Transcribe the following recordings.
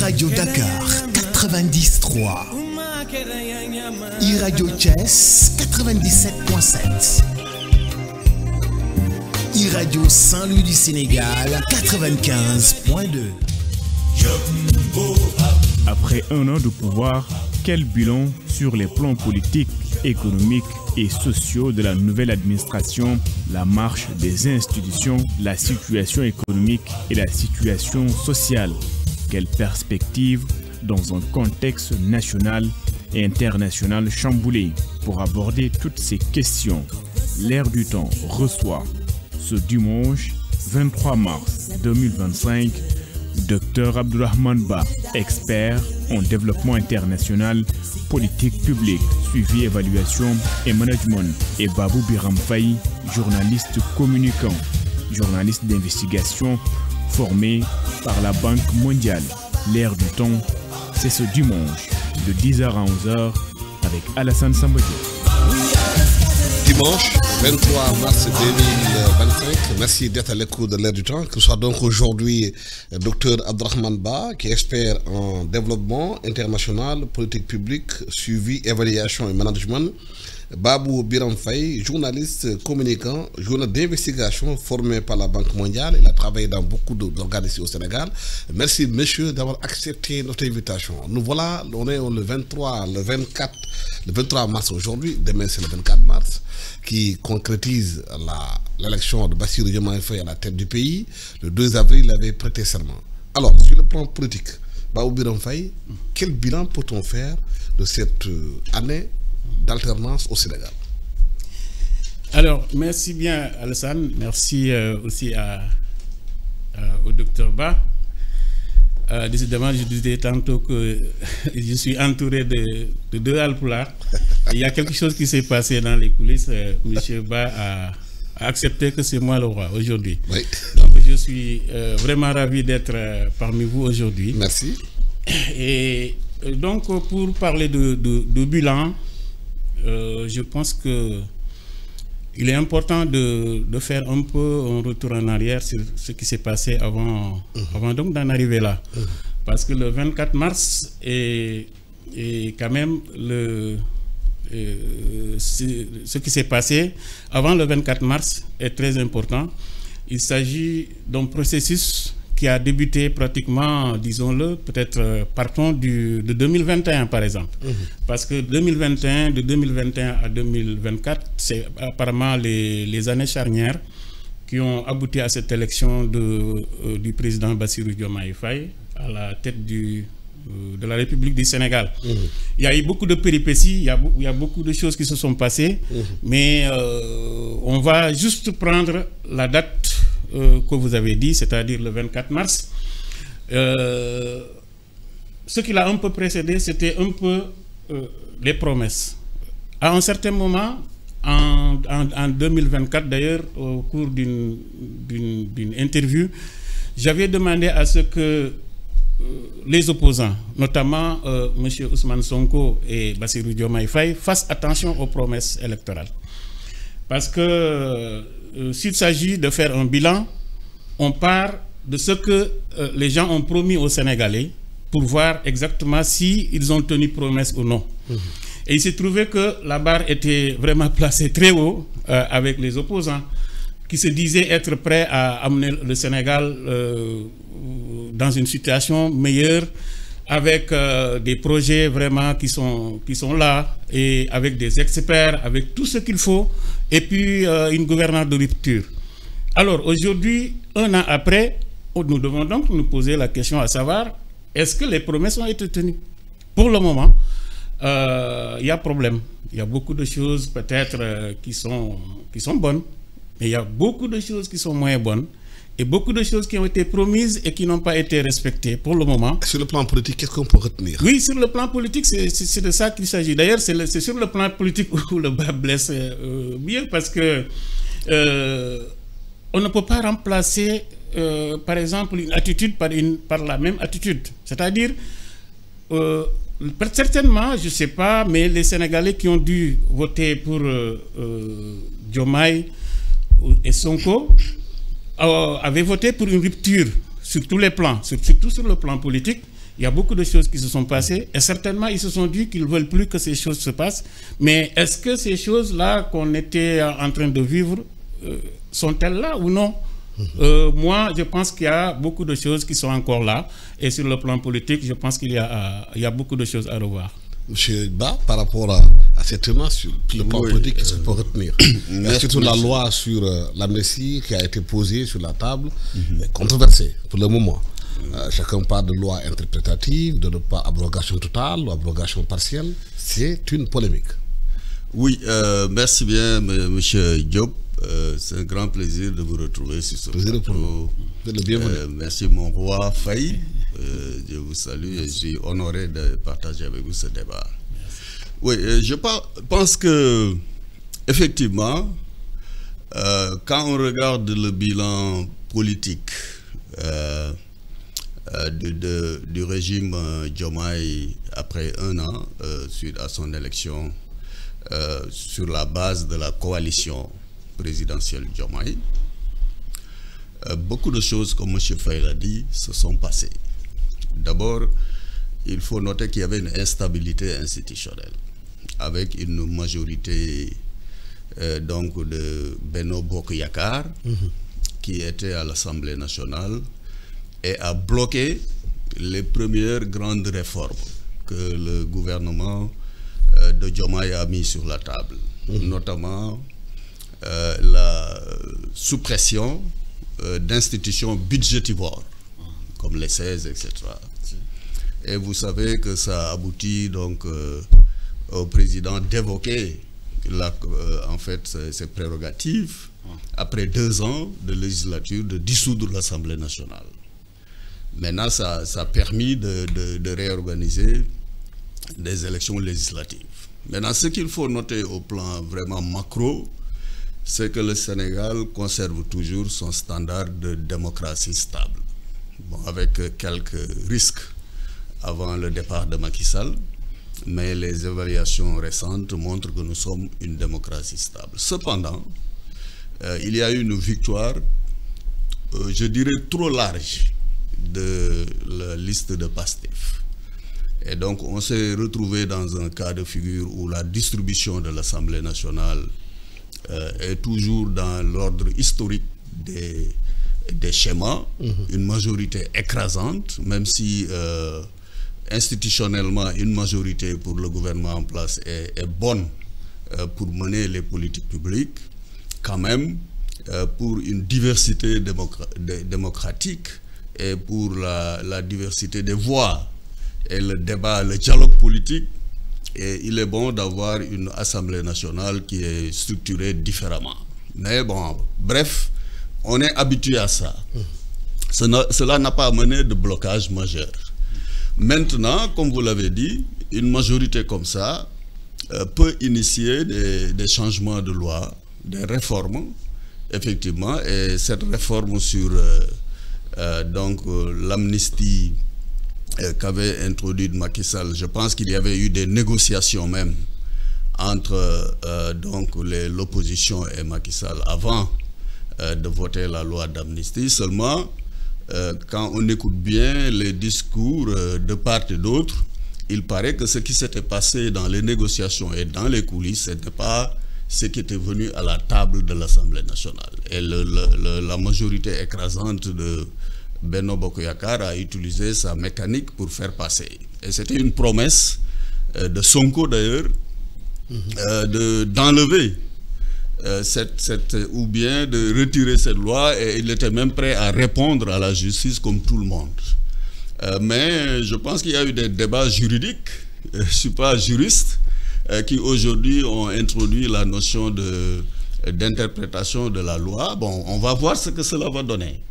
Radio Dakar 90.3, iRadio Thiès 97.7, iRadio Saint-Louis du Sénégal 95.2. Après un an de pouvoir, quel bilan sur les plans politiques, économiques et sociaux de la nouvelle administration, la marche des institutions, la situation économique et la situation sociale? Quelle perspective dans un contexte national et international chamboulé? Pour aborder toutes ces questions, l'Air du Temps reçoit ce dimanche 23 mars 2025 Dr Abdourahmane Ba, expert en développement international, politique publique, suivi, évaluation et management, et Babou Biram Faye, journaliste communicant, journaliste d'investigation formé par la Banque mondiale. L'Air du Temps, c'est ce dimanche de 10h à 11h avec Alassane Sambadji. Dimanche 23 mars 2025, merci d'être à l'écoute de l'Air du Temps. Que ce soit donc aujourd'hui Dr Abdourahmane Ba, qui est expert en développement international, politique publique, suivi, évaluation et management. Babou Biram Faye, journaliste communicant, journaliste d'investigation formé par la Banque mondiale. Il a travaillé dans beaucoup d'organes ici au Sénégal. Merci, messieurs, d'avoir accepté notre invitation. Nous voilà, on est le 23 mars aujourd'hui. Demain, c'est le 24 mars, qui concrétise l'élection de Bassirou Diomaye Faye à la tête du pays. Le 2 avril, il avait prêté serment. Alors, sur le plan politique, Babou Biram Faye, quel bilan peut-on faire de cette année d'alternance au Sénégal? Alors, merci bien Alassane, merci aussi au docteur Ba. Décidément, je disais tantôt que je suis entouré de deux Alpulaar. Il y a quelque chose qui s'est passé dans les coulisses. Monsieur Ba a accepté que c'est moi le roi aujourd'hui. Oui. Donc, je suis vraiment ravi d'être parmi vous aujourd'hui. Merci. Et donc, pour parler de bilan, je pense que il est important de faire un peu un retour en arrière sur ce qui s'est passé avant donc d'en arriver là. Parce que le 24 mars est quand même ce qui s'est passé avant le 24 mars est très important. Il s'agit d'un processus qui a débuté pratiquement, disons-le, peut-être partons de 2021 par exemple. Parce que de 2021 à 2024, c'est apparemment les années charnières qui ont abouti à cette élection du président Bassirou Diomaye Faye à la tête de la République du Sénégal. Il y a eu beaucoup de péripéties, il y a beaucoup de choses qui se sont passées, mais on va juste prendre la date que vous avez dit, c'est-à-dire le 24 mars. Ce qui l'a un peu précédé, c'était un peu les promesses. À un certain moment, en 2024 d'ailleurs, au cours d'une interview, j'avais demandé à ce que les opposants, notamment M. Ousmane Sonko et Bassirou Diomaye Faye, fassent attention aux promesses électorales. Parce que s'il s'agit de faire un bilan, on part de ce que les gens ont promis aux Sénégalais pour voir exactement s'ils ont tenu promesse ou non. Et il s'est trouvé que la barre était vraiment placée très haut avec les opposants qui se disaient être prêts à amener le Sénégal dans une situation meilleure avec des projets vraiment qui sont là et avec des experts, avec tout ce qu'il faut et puis une gouvernance de rupture. Alors aujourd'hui, un an après, nous devons donc nous poser la question à savoir, est-ce que les promesses ont été tenues? Pour le moment, il y a problème. Il y a beaucoup de choses peut-être qui sont bonnes, mais il y a beaucoup de choses qui sont moins bonnes et beaucoup de choses qui ont été promises et qui n'ont pas été respectées pour le moment. Sur le plan politique, qu'est-ce qu'on peut retenir? Oui, sur le plan politique, c'est de ça qu'il s'agit. D'ailleurs, c'est sur le plan politique où le bas blesse bien parce que on ne peut pas remplacer, par exemple, une attitude par la même attitude. C'est-à-dire, certainement, je ne sais pas, mais les Sénégalais qui ont dû voter pour Diomaye et Sonko avaient voté pour une rupture sur tous les plans, surtout sur le plan politique, Il y a beaucoup de choses qui se sont passées et certainement ils se sont dit qu'ils ne veulent plus que ces choses se passent. Mais est-ce que ces choses-là qu'on était en train de vivre sont-elles là ou non? Moi, je pense qu'il y a beaucoup de choses qui sont encore là. Et sur le plan politique, je pense qu'il y a beaucoup de choses à revoir. Monsieur Ba, par rapport à cette remarque sur le plan politique, qu'est-ce qu'on peut retenir? Surtout la loi sur l'amnistie qui a été posée sur la table, controversée pour le moment. Chacun parle de loi interprétative, de pas abrogation totale ou abrogation partielle. C'est une polémique. Oui, merci bien, monsieur Diop. C'est un grand plaisir de vous retrouver sur ce plateau. Merci mon roi Faye. Je vous salue et je suis honoré de partager avec vous ce débat. Oui, je pense que effectivement, quand on regarde le bilan politique du régime Diomaye après un an suite à son élection sur la base de la coalition présidentielle Diomaye, beaucoup de choses, comme M. Faye l'a dit, se sont passées. D'abord, il faut noter qu'il y avait une instabilité institutionnelle avec une majorité donc de Benno Bokk Yakaar qui était à l'Assemblée nationale et a bloqué les premières grandes réformes que le gouvernement de Diomaye a mis sur la table, notamment la suppression d'institutions budgétivores comme les 16, etc. Et vous savez que ça aboutit donc au président d'évoquer en fait ses prérogatives après 2 ans de législature de dissoudre l'Assemblée nationale. Maintenant, ça a permis de réorganiser des élections législatives. Maintenant, ce qu'il faut noter au plan vraiment macro, c'est que le Sénégal conserve toujours son standard de démocratie stable. Bon, avec quelques risques avant le départ de Macky Sall, mais les évaluations récentes montrent que nous sommes une démocratie stable. Cependant, il y a eu une victoire, je dirais, trop large de la liste de Pastef. Et donc, on s'est retrouvé dans un cas de figure où la distribution de l'Assemblée nationale est toujours dans l'ordre historique des schémas, une majorité écrasante, même si institutionnellement une majorité pour le gouvernement en place est bonne pour mener les politiques publiques, quand même pour une diversité démocratique et pour la diversité des voix et le débat, le dialogue politique, et il est bon d'avoir une Assemblée nationale qui est structurée différemment. Mais bon, bref, on est habitué à ça. Cela n'a pas amené de blocage majeur. Maintenant, comme vous l'avez dit, une majorité comme ça peut initier des changements de loi, des réformes, effectivement, et cette réforme sur donc l'amnistie qu'avait introduite Macky Sall, je pense qu'il y avait eu des négociations même entre donc l'opposition et Macky Sall avant de voter la loi d'amnistie. Seulement, quand on écoute bien les discours de part et d'autre, il paraît que ce qui s'était passé dans les négociations et dans les coulisses, ce n'était pas ce qui était venu à la table de l'Assemblée nationale. Et la majorité écrasante de Benno Bokk Yakaar a utilisé sa mécanique pour faire passer. Et c'était une promesse de Sonko d'ailleurs, d'enlever ou bien de retirer cette loi, et il était même prêt à répondre à la justice comme tout le monde. Mais je pense qu'il y a eu des débats juridiques, je ne suis pas juriste, qui aujourd'hui ont introduit la notion d'interprétation de la loi. Bon, on va voir ce que cela va donner.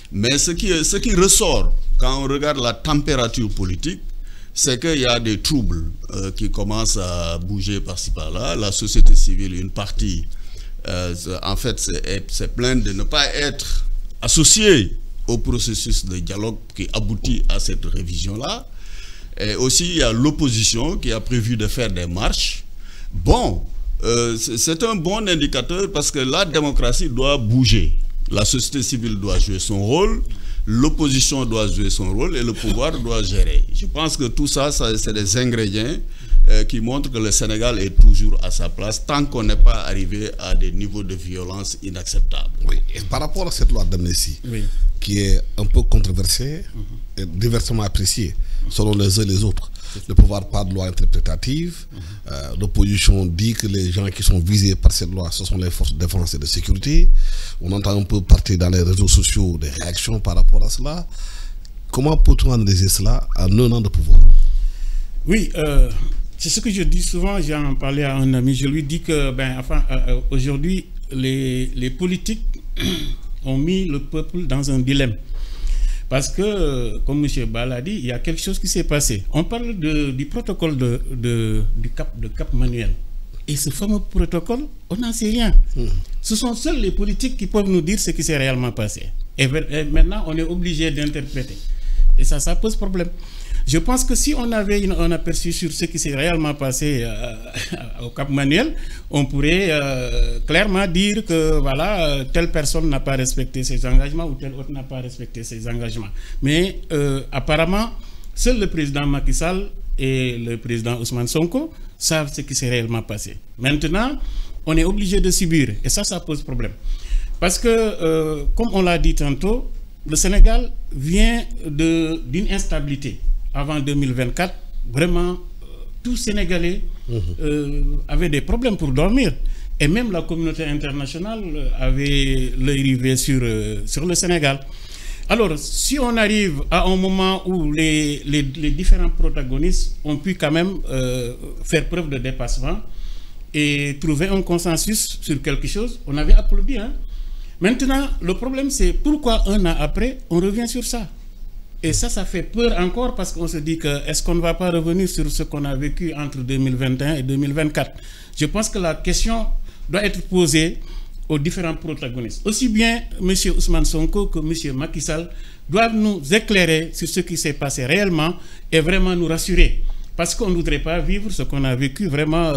Mais ce qui ressort quand on regarde la température politique, c'est qu'il y a des troubles qui commencent à bouger par-ci par-là. La société civile, une partie, en fait, c'est plainte de ne pas être associée au processus de dialogue qui aboutit à cette révision-là. Et aussi, il y a l'opposition qui a prévu de faire des marches. Bon, c'est un bon indicateur parce que la démocratie doit bouger. La société civile doit jouer son rôle. l'opposition doit jouer son rôle et le pouvoir doit gérer. Je pense que tout ça, c'est des ingrédients qui montrent que le Sénégal est toujours à sa place tant qu'on n'est pas arrivé à des niveaux de violence inacceptables. Oui, et par rapport à cette loi d'amnistie, qui est un peu controversée et diversement appréciée selon les uns et les autres, le pouvoir parle de loi interprétative, l'opposition dit que les gens qui sont visés par cette loi, ce sont les forces de défense et de sécurité. On entend un peu partir dans les réseaux sociaux des réactions par rapport à cela. Comment peut-on analyser cela en un an de pouvoir? Oui, c'est ce que je dis souvent. J'en parlais à un ami. Je lui dis que, aujourd'hui, les politiques ont mis le peuple dans un dilemme. Parce que, comme M. Ba l'a dit, il y a quelque chose qui s'est passé. On parle du protocole du Cap Manuel. Et ce fameux protocole, on n'en sait rien. Ce sont seuls les politiques qui peuvent nous dire ce qui s'est réellement passé. Et maintenant, on est obligé d'interpréter. Et ça pose problème. Je pense que si on avait un aperçu sur ce qui s'est réellement passé au Cap Manuel, on pourrait clairement dire que voilà, telle personne n'a pas respecté ses engagements ou telle autre n'a pas respecté ses engagements. Mais apparemment, seul le président Macky Sall et le président Ousmane Sonko savent ce qui s'est réellement passé. Maintenant, on est obligé de subir et ça pose problème. Parce que, comme on l'a dit tantôt, le Sénégal vient d'une instabilité. Avant 2024, vraiment, tous Sénégalais avaient des problèmes pour dormir. Et même la communauté internationale avait l'œil rivé sur le Sénégal. Alors, si on arrive à un moment où les différents protagonistes ont pu quand même faire preuve de dépassement et trouver un consensus sur quelque chose, on avait applaudi. Hein? Maintenant, le problème, c'est pourquoi un an après, on revient sur ça. Et ça fait peur encore parce qu'on se dit que est-ce qu'on ne va pas revenir sur ce qu'on a vécu entre 2021 et 2024? Je pense que la question doit être posée aux différents protagonistes. Aussi bien M. Ousmane Sonko que M. Macky Sall doivent nous éclairer sur ce qui s'est passé réellement et vraiment nous rassurer. Parce qu'on ne voudrait pas vivre ce qu'on a vécu vraiment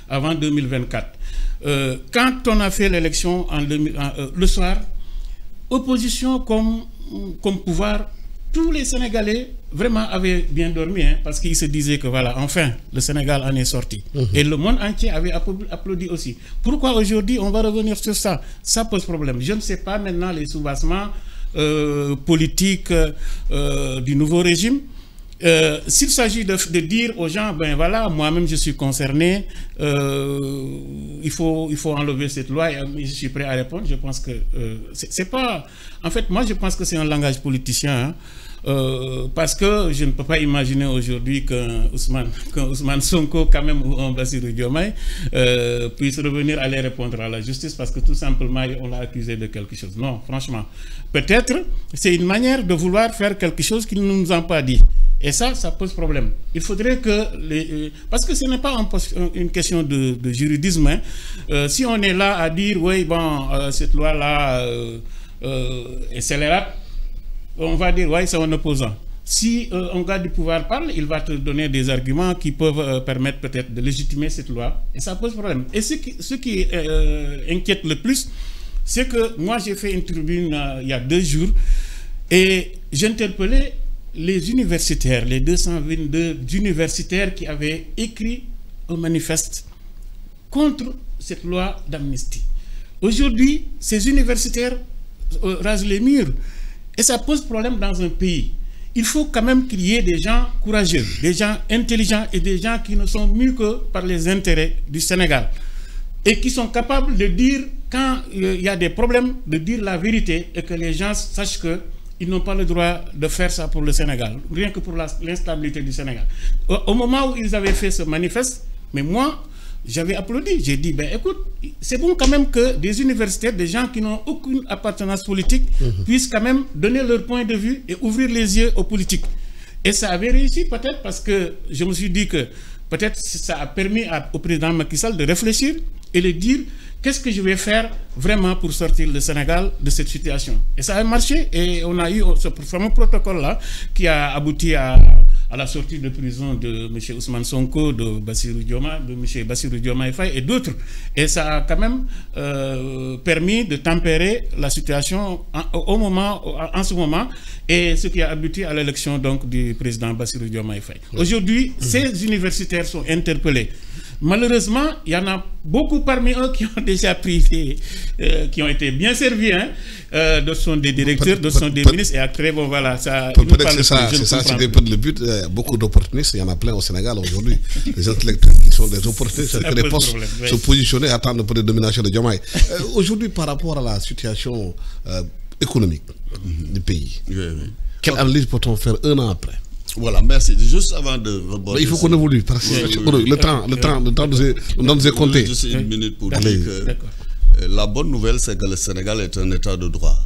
avant 2024. Quand on a fait l'élection le soir, opposition comme pouvoir, tous les Sénégalais vraiment avaient bien dormi, hein, parce qu'ils se disaient que voilà, enfin, le Sénégal en est sorti. Et le monde entier avait applaudi aussi. Pourquoi aujourd'hui on va revenir sur ça? Ça pose problème. Je ne sais pas maintenant les soubassements politiques du nouveau régime. S'il s'agit de dire aux gens, ben voilà, moi-même je suis concerné, il faut enlever cette loi et je suis prêt à répondre. Je pense que c'est pas... En fait, moi je pense que c'est un langage politicien, hein, parce que je ne peux pas imaginer aujourd'hui qu'un Ousmane Sonko quand même ou un Bassirou Diomaye puisse revenir aller répondre à la justice parce que tout simplement on l'a accusé de quelque chose. Non, franchement. Peut-être c'est une manière de vouloir faire quelque chose qu'ils ne nous ont pas dit. Et ça pose problème. Il faudrait que... parce que ce n'est pas une question de juridisme. Hein. Si on est là à dire, oui, bon, cette loi-là est scélérate, on va dire, oui, c'est un opposant. Si un gars du pouvoir parle, il va te donner des arguments qui peuvent permettre peut-être de légitimer cette loi. Et ça pose problème. Et ce qui inquiète le plus, c'est que moi, j'ai fait une tribune il y a 2 jours et j'interpellais les universitaires, les 222 universitaires qui avaient écrit un manifeste contre cette loi d'amnistie. Aujourd'hui, ces universitaires rasent les murs et ça pose problème dans un pays. Il faut quand même qu'il y ait des gens courageux, des gens intelligents et des gens qui ne sont mus que par les intérêts du Sénégal et qui sont capables de dire quand il y a des problèmes, de dire la vérité et que les gens sachent que ils n'ont pas le droit de faire ça pour le Sénégal, rien que pour l'instabilité du Sénégal. Au moment où ils avaient fait ce manifeste, mais moi, j'avais applaudi. J'ai dit, ben écoute, c'est bon quand même que des universitaires, des gens qui n'ont aucune appartenance politique, puissent quand même donner leur point de vue et ouvrir les yeux aux politiques. Et ça avait réussi peut-être parce que je me suis dit que peut-être ça a permis au président Macky Sall de réfléchir et de dire qu'est-ce que je vais faire vraiment pour sortir le Sénégal de cette situation? Et ça a marché, et on a eu ce fameux protocole-là qui a abouti à la sortie de prison de M. Ousmane Sonko, de Bassirou Diomaye Faye et d'autres. Et ça a quand même permis de tempérer la situation en ce moment, et ce qui a abouti à l'élection donc du président Bassirou Diomaye Faye. Aujourd'hui, ces universitaires sont interpellés. Malheureusement, il y en a beaucoup parmi eux qui ont déjà pris qui ont été bien servis. D'autres sont des directeurs, d'autres sont des ministres, et après, bon voilà, ça... Peut-être que c'est ça, c'est peut-être le but. Il y a beaucoup d'opportunistes, il y en a plein au Sénégal aujourd'hui. Les intellectuels qui sont des opportunistes, qui les postes se positionner, attendre pour la domination de Diomaye. Aujourd'hui, par rapport à la situation économique du pays, quelle analyse peut-on faire un an après? Voilà, merci. Juste avant de reborder... Il faut qu'on évolue, parce que le temps nous est compté. Juste une minute pour dire que la bonne nouvelle, c'est que le Sénégal est un état de droit,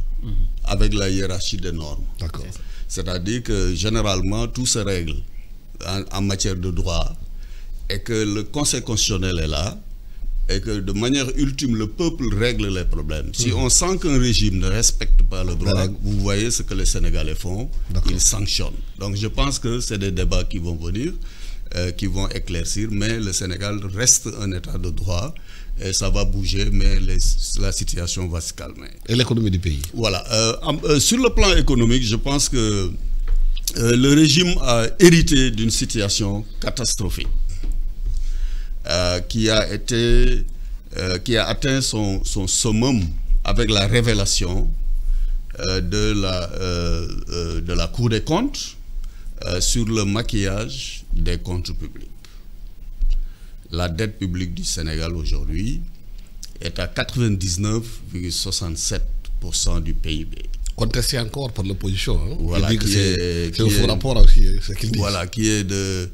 avec la hiérarchie des normes. C'est-à-dire que généralement, tout se règle en matière de droit, et que le Conseil constitutionnel est là, et que de manière ultime, le peuple règle les problèmes. Si on sent qu'un régime ne respecte pas le droit, vous voyez ce que les Sénégalais font, ils sanctionnent. Donc je pense que c'est des débats qui vont venir, qui vont éclaircir, mais le Sénégal reste un état de droit, et ça va bouger, mais la situation va se calmer. Et l'économie du pays? Voilà. Sur le plan économique, je pense que le régime a hérité d'une situation catastrophique. Qui a atteint son summum avec la révélation de la Cour des comptes sur le maquillage des comptes publics. La dette publique du Sénégal aujourd'hui est à 99,67% du PIB. Contesté encore par l'opposition. Hein? Voilà, c'est un faux rapport aussi, ce qu'il dit. Voilà, qui est de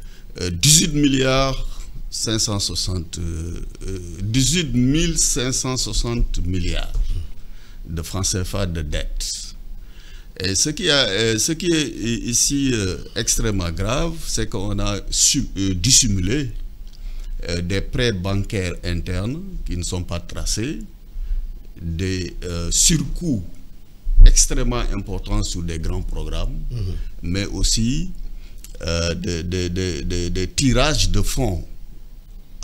18 milliards 560 milliards de francs CFA de dette. Et ce qui est ici extrêmement grave, c'est qu'on a dissimulé des prêts bancaires internes qui ne sont pas tracés, des surcoûts extrêmement importants sur des grands programmes, mais aussi des tirages de fonds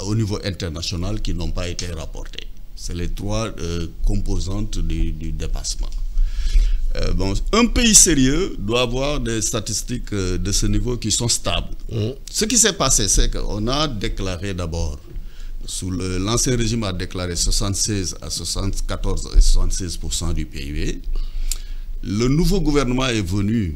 au niveau international qui n'ont pas été rapportés. C'est les trois composantes du dépassement. Bon, un pays sérieux doit avoir des statistiques de ce niveau qui sont stables. Ce qui s'est passé, c'est qu'on a déclaré d'abord, sous l'ancien régime a déclaré 76 à 74 et 76% du PIB. Le nouveau gouvernement est venu,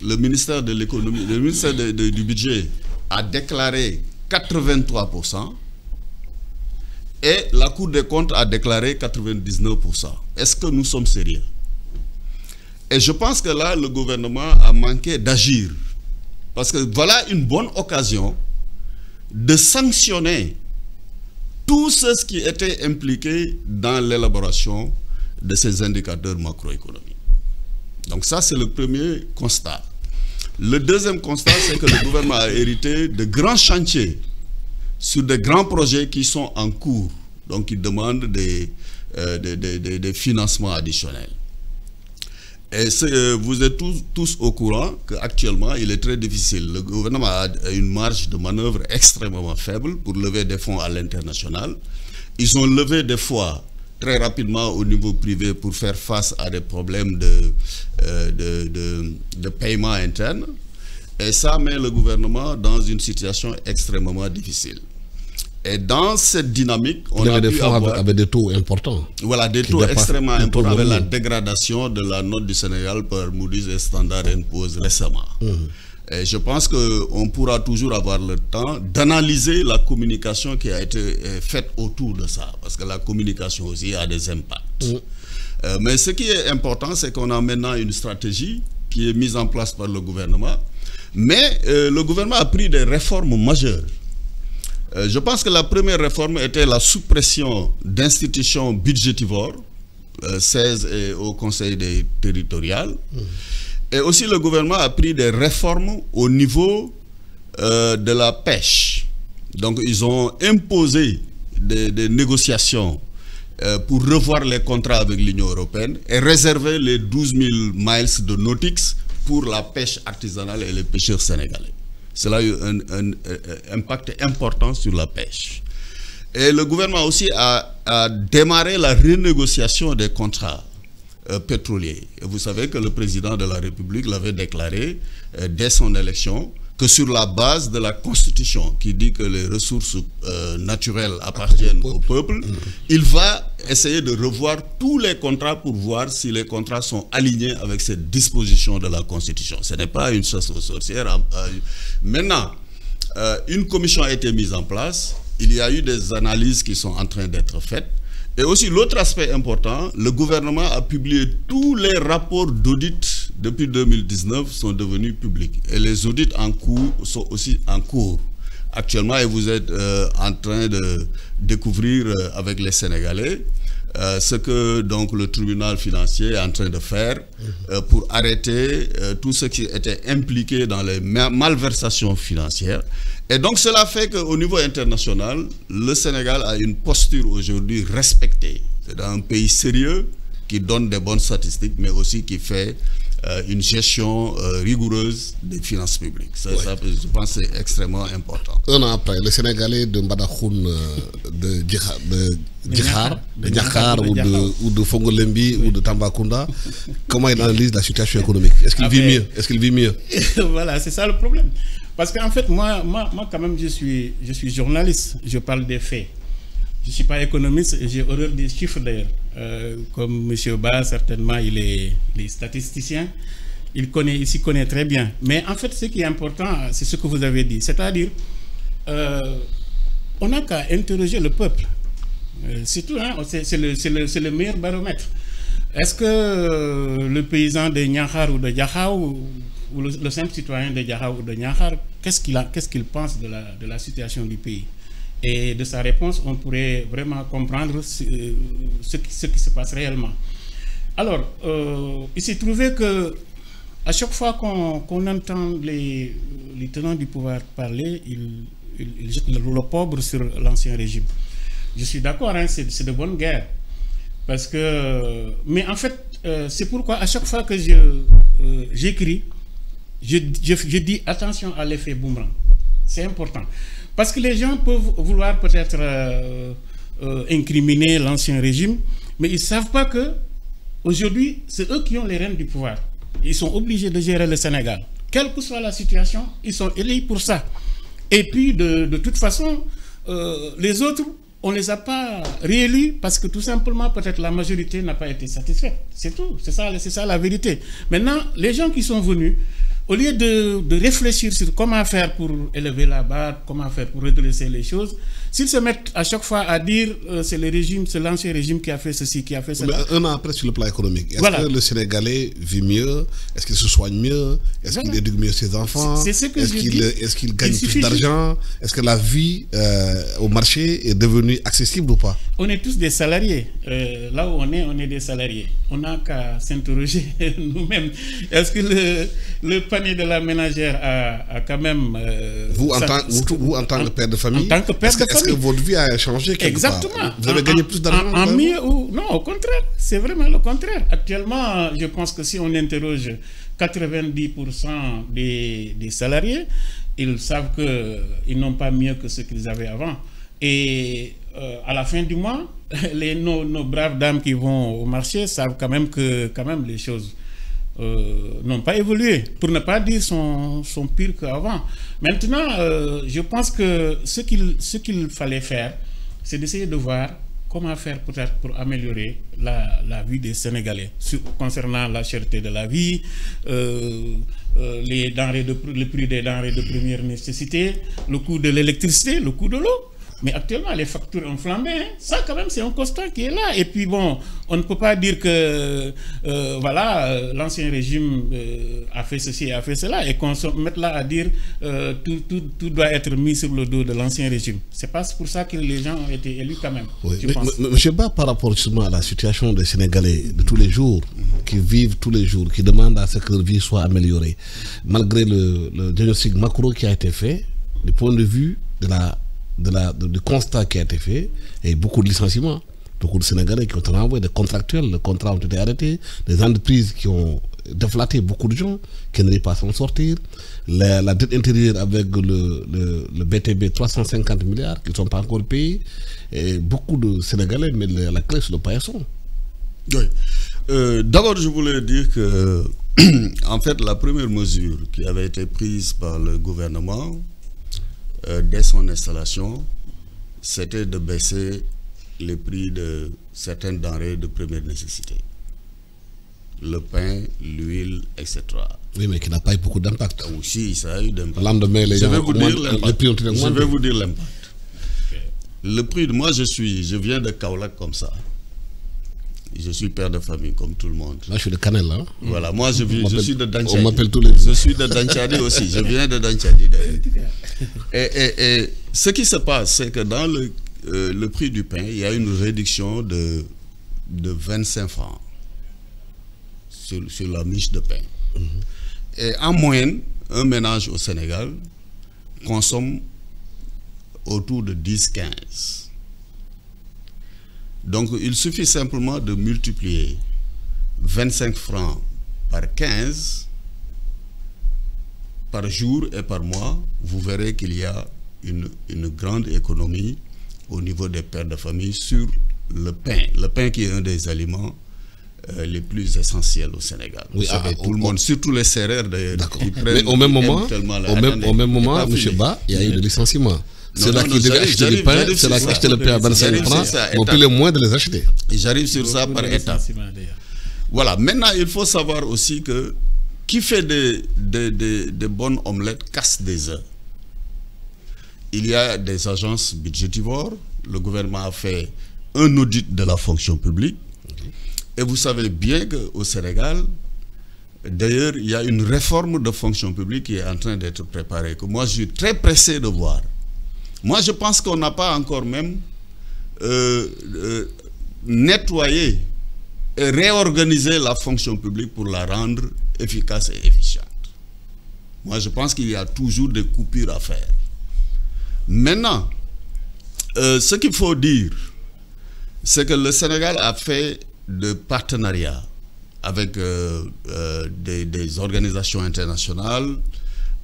le ministère de l'économie, le ministère du budget a déclaré 83% et la Cour des comptes a déclaré 99%. Est-ce que nous sommes sérieux? Et je pense que là, le gouvernement a manqué d'agir. Parce que voilà une bonne occasion de sanctionner tous ceux qui étaient impliqués dans l'élaboration de ces indicateurs macroéconomiques. Donc ça, c'est le premier constat. Le deuxième constat, c'est que le gouvernement a hérité de grands chantiers sur des grands projets qui sont en cours. Donc, ils demandent des financements additionnels. Et vous êtes tous au courant qu'actuellement, il est très difficile. Le gouvernement a une marge de manœuvre extrêmement faible pour lever des fonds à l'international. Ils ont levé des fois très rapidement au niveau privé pour faire face à des problèmes de paiement interne. Et ça met le gouvernement dans une situation extrêmement difficile. Et dans cette dynamique, on a des fonds avec des taux importants. Voilà, des taux extrêmement importants avec la dégradation de la note du Sénégal par Moody's et Standard & Poor's récemment. Et je pense qu'on pourra toujours avoir le temps d'analyser la communication qui a été faite autour de ça, parce que la communication aussi a des impacts. Mais ce qui est important, c'est qu'on a maintenant une stratégie qui est mise en place par le gouvernement, mais le gouvernement a pris des réformes majeures. Je pense que la première réforme était la suppression d'institutions budgétivores, 16 et au Conseil des territoriales. Et aussi le gouvernement a pris des réformes au niveau de la pêche. Donc ils ont imposé des négociations pour revoir les contrats avec l'Union européenne et réserver les 12 000 miles de nautiques pour la pêche artisanale et les pêcheurs sénégalais. Cela a eu un impact important sur la pêche. Et le gouvernement aussi a démarré la renégociation des contrats pétroliers. Et vous savez que le président de la République l'avait déclaré dès son élection que sur la base de la Constitution qui dit que les ressources naturelles appartiennent au peuple, il va essayer de revoir tous les contrats pour voir si les contrats sont alignés avec ces dispositions de la Constitution. Ce n'est pas une chasse aux sorcières. Maintenant, une commission a été mise en place. Il y a eu des analyses qui sont en train d'être faites. Et aussi, l'autre aspect important, le gouvernement a publié tous les rapports d'audit depuis 2019 sont devenus publics. Et les audits en cours sont aussi en cours actuellement. Et vous êtes en train de découvrir avec les Sénégalais ce que donc le tribunal financier est en train de faire pour arrêter tout ce qui était impliqué dans les malversations financières. Et donc cela fait qu'au niveau international, le Sénégal a une posture aujourd'hui respectée. C'est un pays sérieux qui donne des bonnes statistiques, mais aussi qui fait une gestion rigoureuse des finances publiques. Ça, je pense que c'est extrêmement important. Un an après, les Sénégalais de Mbadakhoune, de Niakhar ou de Fongolembi ou de Tambacounda, comment ils analysent la situation économique? Est-ce qu'il vit mieux? Est-ce qu'il vit mieux? Voilà, c'est ça le problème. Parce qu'en fait, moi quand même, je suis journaliste. Je parle des faits. Je ne suis pas économiste et j'ai horreur des chiffres d'ailleurs. Comme M. Ba, certainement, il est statisticien. Il s'y connaît très bien. Mais en fait, ce qui est important, c'est ce que vous avez dit. C'est-à-dire, on n'a qu'à interroger le peuple. C'est tout, hein? C'est le meilleur baromètre. Est-ce que le paysan de Niakhar ou de Diakhao ou le simple citoyen de Diakhao ou de Niakhar, qu'est-ce qu'il pense de la situation du pays? Et de sa réponse, on pourrait vraiment comprendre ce qui se passe réellement. Alors, il s'est trouvé que à chaque fois qu'on entend les tenants du pouvoir parler, ils jettent l'opprobre sur l'ancien régime. Je suis d'accord, hein, c'est de bonne guerre. Parce que, mais en fait, c'est pourquoi à chaque fois que j'écris, je dis attention à l'effet boomerang. C'est important. Parce que les gens peuvent vouloir peut-être incriminer l'ancien régime, mais ils ne savent pas que aujourd'hui, c'est eux qui ont les rênes du pouvoir. Ils sont obligés de gérer le Sénégal. Quelle que soit la situation, ils sont élus pour ça. Et puis, de toute façon, les autres, on ne les a pas réélus parce que tout simplement, peut-être la majorité n'a pas été satisfaite. C'est tout. C'est ça la vérité. Maintenant, les gens qui sont venus, au lieu de réfléchir sur comment faire pour élever la barre, comment faire pour redresser les choses, s'ils se mettent à chaque fois à dire c'est l'ancien régime qui a fait ceci, qui a fait cela. Mais un an après sur le plan économique, est-ce que le Sénégalais vit mieux? Est-ce qu'il se soigne mieux? Est-ce qu'il éduque mieux ses enfants? C'est ce que est-ce qu'il gagne plus d'argent? Est-ce que la vie au marché est devenue accessible ou pas? On est tous des salariés. Là où on est des salariés. On n'a qu'à s'interroger nous-mêmes. Est-ce que le panier de la ménagère a quand même... Vous, en tant que père de famille, en tant que père de famille, est-ce que votre vie a changé quelque part? Exactement. Vous avez gagné plus d'argent? En mieux ou... Non, au contraire. C'est vraiment le contraire. Actuellement, je pense que si on interroge 90% des salariés, ils savent qu'ils n'ont pas mieux que ce qu'ils avaient avant. Et à la fin du mois, nos braves dames qui vont au marché savent quand même que les choses n'ont pas évolué, pour ne pas dire sont pires qu'avant. Maintenant, je pense que ce qu'il fallait faire, c'est d'essayer de voir comment faire peut-être pour améliorer la vie des Sénégalais concernant la cherté de la vie, le prix des denrées de première nécessité, le coût de l'électricité, le coût de l'eau. Mais actuellement, les factures ont flambé. Hein. Ça, quand même, c'est un constat qui est là. Et puis, bon, on ne peut pas dire que, l'ancien régime a fait ceci et a fait cela, et qu'on se mette là à dire tout doit être mis sur le dos de l'ancien régime. C'est pas pour ça que les gens ont été élus quand même, oui. je pense. Monsieur Ba, par rapport justement à la situation des Sénégalais de tous les jours, qui vivent tous les jours, qui demandent à ce que leur vie soit améliorée, malgré le diagnostic macro qui a été fait, du point de vue du constat qui a été fait, et beaucoup de licenciements. beaucoup de Sénégalais qui ont été renvoyés, des contractuels, les contrats ont été arrêtés, des entreprises qui ont déflaté beaucoup de gens, qui n'arrivent pas à s'en sortir, la dette intérieure avec le BTP 350 milliards qui ne sont pas encore payés, et beaucoup de Sénégalais mettent la clé sur le paillasson. Oui. D'abord, je voulais dire que, en fait, la première mesure qui avait été prise par le gouvernement dès son installation, c'était de baisser les prix de certaines denrées de première nécessité. Le pain, l'huile, etc. Oui, mais qui n'a pas eu beaucoup d'impact. Aussi, ça a eu d'impact. Lendemain, Je vais vous dire l'impact. Le prix, moi je viens de Kaolack comme ça. Je suis père de famille comme tout le monde. Là, je suis de Canel, hein. Voilà, moi je suis de Danchadi. On m'appelle tous les... Je suis de Danchadi aussi. Je viens de Danchadi. Et ce qui se passe, c'est que dans le prix du pain, il y a une réduction de 25 francs sur la miche de pain. Et en moyenne, un ménage au Sénégal consomme autour de 10-15. Donc, il suffit simplement de multiplier 25 francs par 15 par jour et par mois. Vous verrez qu'il y a une grande économie au niveau des pères de famille sur le pain. Le pain qui est un des aliments les plus essentiels au Sénégal. Oui, tout le monde, surtout les serrères d'ailleurs. Mais au même moment, M. Ba, il y a eu le licenciement. C'est là qu'ils devaient acheter le pain, c'est là qu'ils achetaient le pain à 25 francs, on peut les moins de les acheter. Et j'arrive sur ça par étapes. Voilà, maintenant il faut savoir aussi que qui fait des bonnes omelettes casse des œufs. Il y a des agences budgétivores, le gouvernement a fait un audit de la fonction publique, et vous savez bien qu'au Sénégal, d'ailleurs, il y a une réforme de fonction publique qui est en train d'être préparée, que moi je suis très pressé de voir. Moi, je pense qu'on n'a pas encore même nettoyé et réorganisé la fonction publique pour la rendre efficace et efficiente. Moi, je pense qu'il y a toujours des coupures à faire. Maintenant, ce qu'il faut dire, c'est que le Sénégal a fait de partenariats avec des organisations internationales,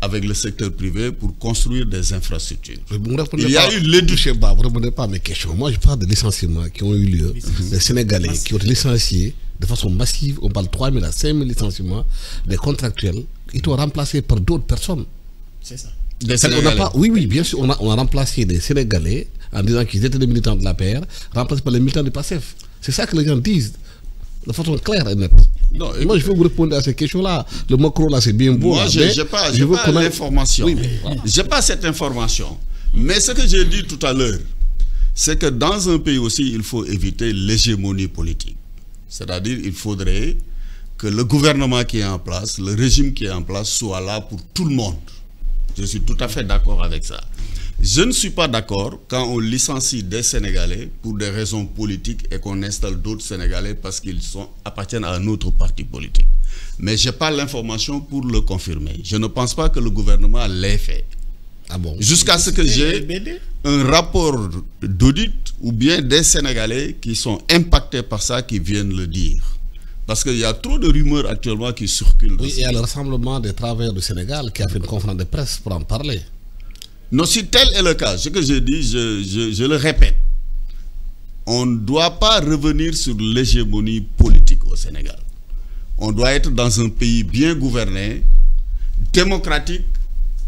avec le secteur privé pour construire des infrastructures. Il y a eu l'éducation. Vous ne répondez pas à mes questions. Moi, je parle de licenciements qui ont eu lieu. Les Sénégalais qui ont été licenciés de façon massive, on parle de 3 000 à 5 000 licenciements, des contractuels, qui sont remplacés par d'autres personnes. C'est ça. Oui, bien sûr, on a remplacé des Sénégalais en disant qu'ils étaient des militants de la PR, remplacés par les militants du PASTEF. C'est ça que les gens disent, de façon claire et nette. Non, moi, je veux vous répondre à ces questions-là. Le Macron, là, c'est bien beau. Moi, je n'ai pas l'information. Oui, je n'ai pas cette information. Mais ce que j'ai dit tout à l'heure, c'est que dans un pays aussi, il faut éviter l'hégémonie politique. C'est-à-dire, il faudrait que le gouvernement qui est en place, le régime qui est en place, soit là pour tout le monde. Je suis tout à fait d'accord avec ça. Je ne suis pas d'accord quand on licencie des Sénégalais pour des raisons politiques et qu'on installe d'autres Sénégalais parce qu'ils appartiennent à un autre parti politique. Mais je n'ai pas l'information pour le confirmer. Je ne pense pas que le gouvernement l'ait fait. Ah bon? Jusqu'à ce que j'ai un rapport d'audit ou bien des Sénégalais qui sont impactés par ça qui viennent le dire. Parce qu'il y a trop de rumeurs actuellement qui circulent. Oui, il y a le Rassemblement des travailleurs du Sénégal qui a fait une conférence de presse pour en parler. Non, si tel est le cas, ce que je dis, je le répète, on ne doit pas revenir sur l'hégémonie politique au Sénégal. On doit être dans un pays bien gouverné, démocratique,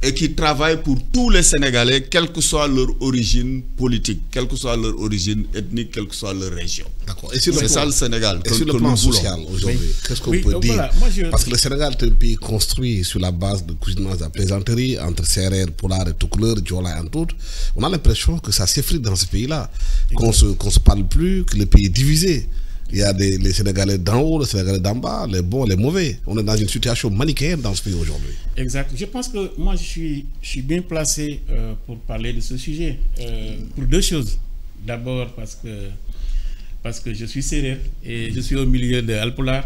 et qui travaille pour tous les Sénégalais, quelle que soit leur origine politique, quelle que soit leur origine ethnique, quelle que soit leur région. C'est ça le Sénégal. Et sur le plan social aujourd'hui, qu'est-ce qu'on peut dire? Voilà, parce que le Sénégal est un pays construit sur la base de cousinage à plaisanterie entre Sérère, Poulard et Toucouleur, Diola et tout. On a l'impression que ça s'effrite dans ce pays-là, qu'on se parle plus, que le pays est divisé. Il y a les Sénégalais d'en haut, les Sénégalais d'en bas, les bons, les mauvais. On est dans une situation manichéenne dans ce pays aujourd'hui. Exact. Je pense que moi, je suis bien placé pour parler de ce sujet. Pour deux choses. D'abord, parce que je suis sérère et je suis au milieu de Alpolar.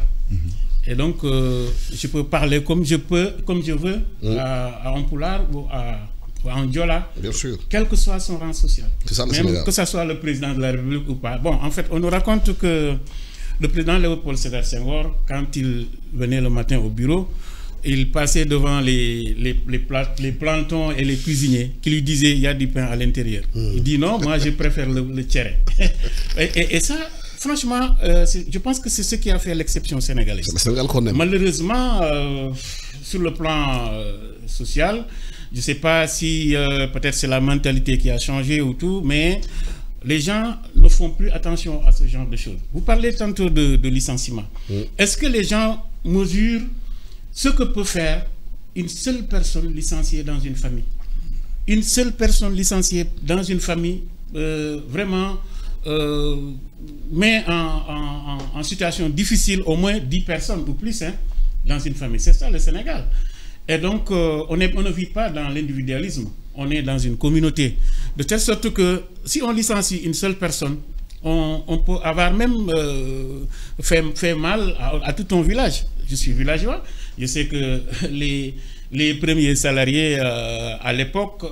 Et donc, je peux parler comme je veux à Alpolar ou en Diola, Bien sûr. quel que soit son rang social. C'est ça le Même Sénégal. que ce soit le président de la République ou pas. Bon, en fait, on nous raconte que le président Léopold Sédar Senghor, quand il venait le matin au bureau, il passait devant les plantons et les cuisiniers qui lui disaient il y a du pain à l'intérieur. Il dit non, moi je préfère le tchéré. et ça, franchement, je pense que c'est ce qui a fait l'exception sénégalaise. C'est le Sénégal qu'on aime. Malheureusement, sur le plan social, je ne sais pas si peut-être c'est la mentalité qui a changé ou tout, mais les gens ne font plus attention à ce genre de choses. Vous parlez tantôt de licenciement. Est-ce que les gens mesurent ce que peut faire une seule personne licenciée dans une famille? Une seule personne licenciée dans une famille vraiment met en situation difficile au moins 10 personnes ou plus dans une famille. C'est ça le Sénégal. Et donc, on ne vit pas dans l'individualisme. On est dans une communauté. De telle sorte que si on licencie une seule personne, on peut avoir même fait mal à tout un village. Je suis villageois. Je sais que les premiers salariés à l'époque,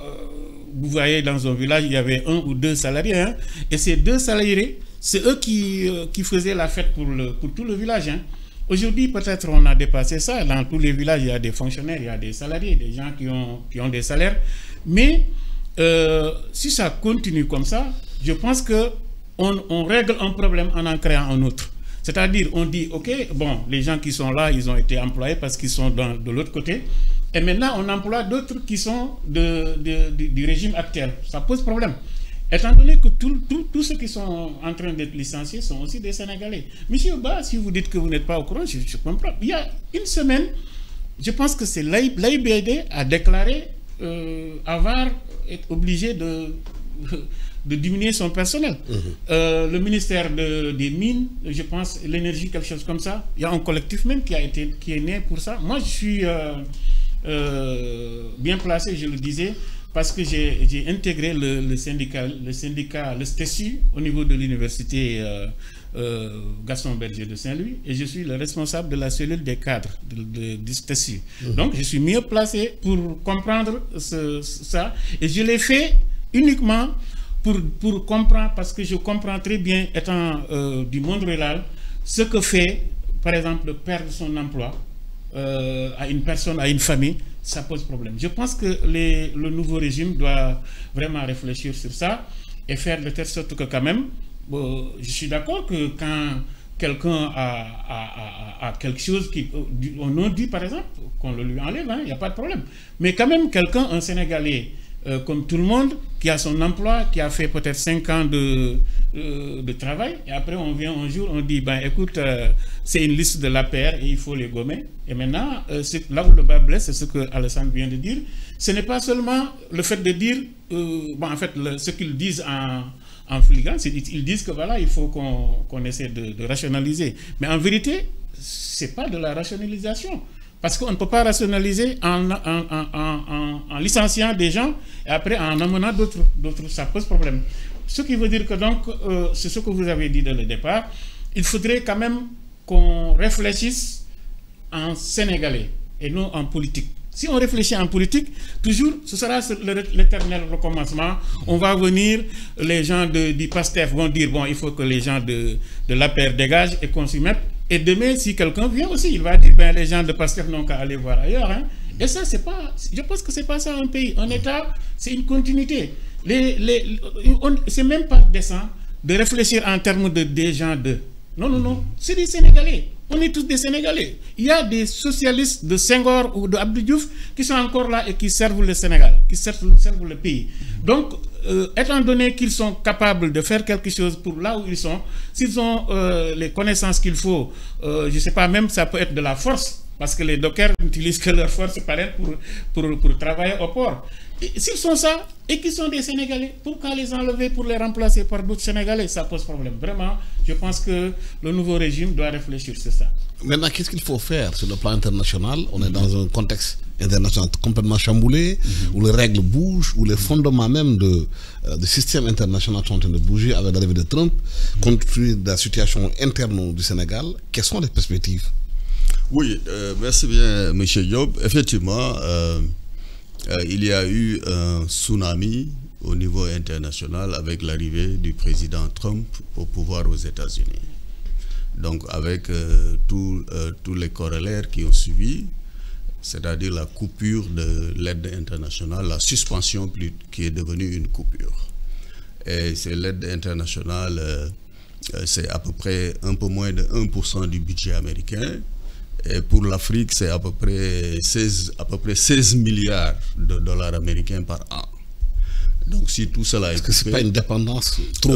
vous voyez dans un village, il y avait 1 ou 2 salariés. Et ces 2 salariés, c'est eux qui faisaient la fête pour tout le village. Aujourd'hui, peut-être on a dépassé ça. Dans tous les villages, il y a des fonctionnaires, il y a des salariés, des gens qui ont des salaires. Mais si ça continue comme ça, je pense qu'on règle un problème en créant un autre. C'est-à-dire, on dit, OK, bon, les gens qui sont là, ils ont été employés parce qu'ils sont de l'autre côté. Et maintenant, on emploie d'autres qui sont du régime actuel. Ça pose problème. Étant donné que tous ceux qui sont en train d'être licenciés sont aussi des Sénégalais. Monsieur Ba, si vous dites que vous n'êtes pas au courant, je comprends. Il y a une semaine, je pense que c'est l'AIBD a déclaré avoir été obligé de diminuer son personnel. Le ministère des Mines, je pense, l'énergie, quelque chose comme ça, il y a un collectif même qui est né pour ça. Moi, je suis bien placé, je le disais, parce que j'ai intégré le syndicat, le STESU, au niveau de l'université Gaston Berger de Saint-Louis, et je suis le responsable de la cellule des cadres du STESU. Donc, je suis mieux placé pour comprendre ça, et je l'ai fait uniquement pour comprendre, parce que je comprends très bien, étant du monde rural, ce que fait, par exemple, perdre son emploi à une personne, à une famille, ça pose problème. Je pense que le nouveau régime doit vraiment réfléchir sur ça et faire de telle sorte que quand même, je suis d'accord que quand quelqu'un a quelque chose on nous dit par exemple qu'on le lui enlève, il n'y a pas de problème. Mais quand même quelqu'un, un Sénégalais, comme tout le monde, qui a son emploi, qui a fait peut-être 5 ans de travail, et après on vient un jour, on dit, ben écoute, c'est une liste de l'APR et il faut les gommer. Et maintenant, là où le bas blesse, c'est ce que Alassane vient de dire, ce n'est pas seulement le fait de dire, en fait, ce qu'ils disent en fligrant, ils disent que voilà, il faut qu'on essaie de rationaliser. Mais en vérité, ce n'est pas de la rationalisation. Parce qu'on ne peut pas rationaliser en licenciant des gens et après en amenant d'autres, ça pose problème. Ce qui veut dire que donc, c'est ce que vous avez dit dès le départ, il faudrait quand même qu'on réfléchisse en sénégalais et non en politique. Si on réfléchit en politique, toujours, ce sera l'éternel recommencement. On va venir, les gens du PASTEF vont dire, bon, il faut que les gens de l'APR dégagent et qu'on s'y mette. Et demain, si quelqu'un vient aussi, il va dire, ben, les gens de PASTEF n'ont qu'à aller voir ailleurs. Et ça, c'est pas, je pense que c'est pas ça un pays. Un État, c'est une continuité. C'est même pas décent de réfléchir en termes des gens de. Non, non, non, c'est des Sénégalais. On est tous des Sénégalais. Il y a des socialistes de Senghor ou de Abdou Diouf qui sont encore là et qui servent le Sénégal, qui servent le pays. Donc, étant donné qu'ils sont capables de faire quelque chose pour là où ils sont, s'ils ont les connaissances qu'il faut, je ne sais pas, même ça peut être de la force, parce que les dockers n'utilisent que leur force pareille pour travailler au port. S'ils sont ça et qu'ils sont des Sénégalais, pourquoi les enlever pour les remplacer par d'autres Sénégalais? Ça pose problème. Vraiment, je pense que le nouveau régime doit réfléchir sur ça. Maintenant, qu'est-ce qu'il faut faire sur le plan international? On est dans un contexte international complètement chamboulé, où les règles bougent, où les fondements même du système international sont en train de bouger avec l'arrivée de Trump, compte tenu de la situation interne du Sénégal. Quelles sont les perspectives? Oui, merci bien, M. Diop. Effectivement, il y a eu un tsunami au niveau international avec l'arrivée du président Trump au pouvoir aux États-Unis. Donc avec tous les corollaires qui ont suivi, c'est-à-dire la coupure de l'aide internationale, la suspension qui est devenue une coupure. Et c'est l'aide internationale, c'est à peu près un peu moins de 1% du budget américain. Et pour l'Afrique, c'est à peu près 16 milliards de dollars américains par an. Donc si tout cela est-ce que ce n'est pas une dépendance trop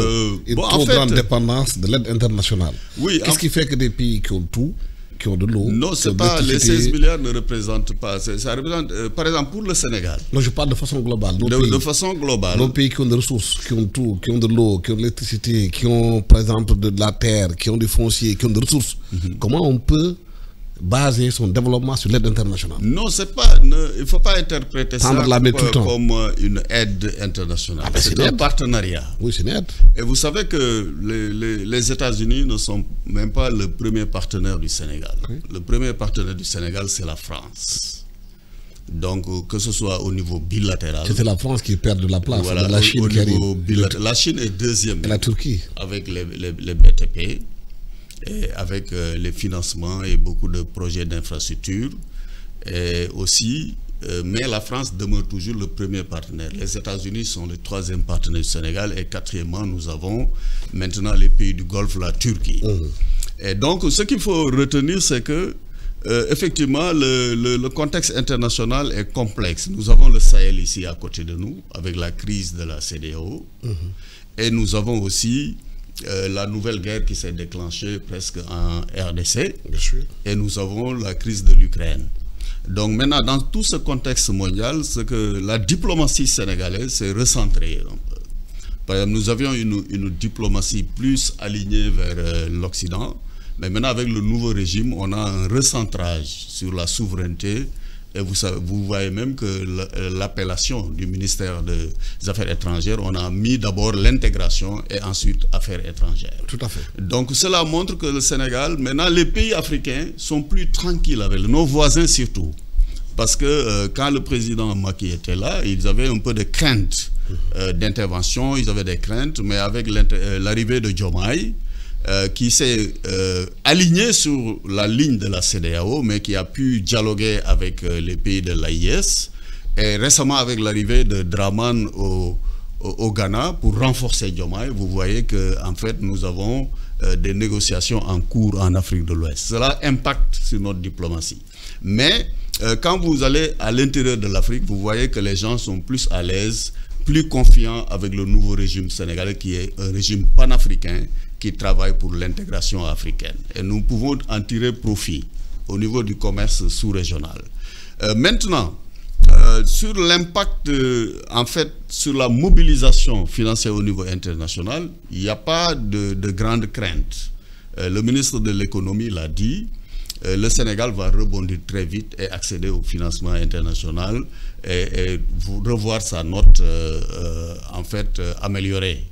grande dépendance de l'aide internationale? Oui. Qu'est-ce qui fait que des pays qui ont tout, qui ont de l'eau... Non, c'est pas, les 16 milliards ne représentent pas... Ça représente, par exemple, pour le Sénégal... Non, je parle de façon globale. De façon globale. Nos pays qui ont des ressources, qui ont tout, qui ont de l'eau, qui ont de l'électricité, qui ont, par exemple, de la terre, qui ont du foncier, qui ont des ressources. Comment on peut baser son développement sur l'aide internationale? Non, c'est pas, il ne faut pas interpréter ça comme une aide internationale. C'est un partenariat. Oui, c'est une aide. Et vous savez que les États-Unis ne sont même pas le premier partenaire du Sénégal. Oui. Le premier partenaire du Sénégal, c'est la France. Donc, que ce soit au niveau bilatéral. C'est la France qui perd de la place. Voilà, la Chine qui arrive. La Chine est deuxième. Et la Turquie. Avec les BTP. Et avec les financements et beaucoup de projets d'infrastructure. Et aussi, mais la France demeure toujours le premier partenaire. Les États-Unis sont le troisième partenaire du Sénégal. Et quatrièmement, nous avons maintenant les pays du Golfe, la Turquie. Et donc, ce qu'il faut retenir, c'est que effectivement, le contexte international est complexe. Nous avons le Sahel ici à côté de nous, avec la crise de la CEDEAO. Et nous avons aussi la nouvelle guerre qui s'est déclenchée presque en RDC. Bien sûr. Et nous avons la crise de l'Ukraine. Donc maintenant, dans tout ce contexte mondial, c'est que la diplomatie sénégalaise s'est recentrée un peu. Par exemple, nous avions une diplomatie plus alignée vers l'Occident. Mais maintenant, avec le nouveau régime, on a un recentrage sur la souveraineté. Et vous voyez même que l'appellation du ministère des Affaires étrangères, on a mis d'abord l'intégration et ensuite Affaires étrangères. Tout à fait. Donc cela montre que le Sénégal, maintenant les pays africains sont plus tranquilles avec nos voisins surtout. Parce que quand le président Macky était là, ils avaient un peu de crainte d'intervention, ils avaient des craintes, mais avec l'arrivée de Diomaye, qui s'est aligné sur la ligne de la CEDEAO, mais qui a pu dialoguer avec les pays de l'AIS. Et récemment, avec l'arrivée de Draman au Ghana pour renforcer Diomaye, vous voyez qu'en fait, nous avons des négociations en cours en Afrique de l'Ouest. Cela impacte sur notre diplomatie. Mais quand vous allez à l'intérieur de l'Afrique, vous voyez que les gens sont plus à l'aise, plus confiants avec le nouveau régime sénégalais qui est un régime panafricain qui travaille pour l'intégration africaine. Et nous pouvons en tirer profit au niveau du commerce sous-régional. Maintenant, sur l'impact, en fait, sur la mobilisation financière au niveau international, il n'y a pas de grande crainte. Le ministre de l'économie l'a dit, le Sénégal va rebondir très vite et accéder au financement international et revoir sa note, en fait, améliorée.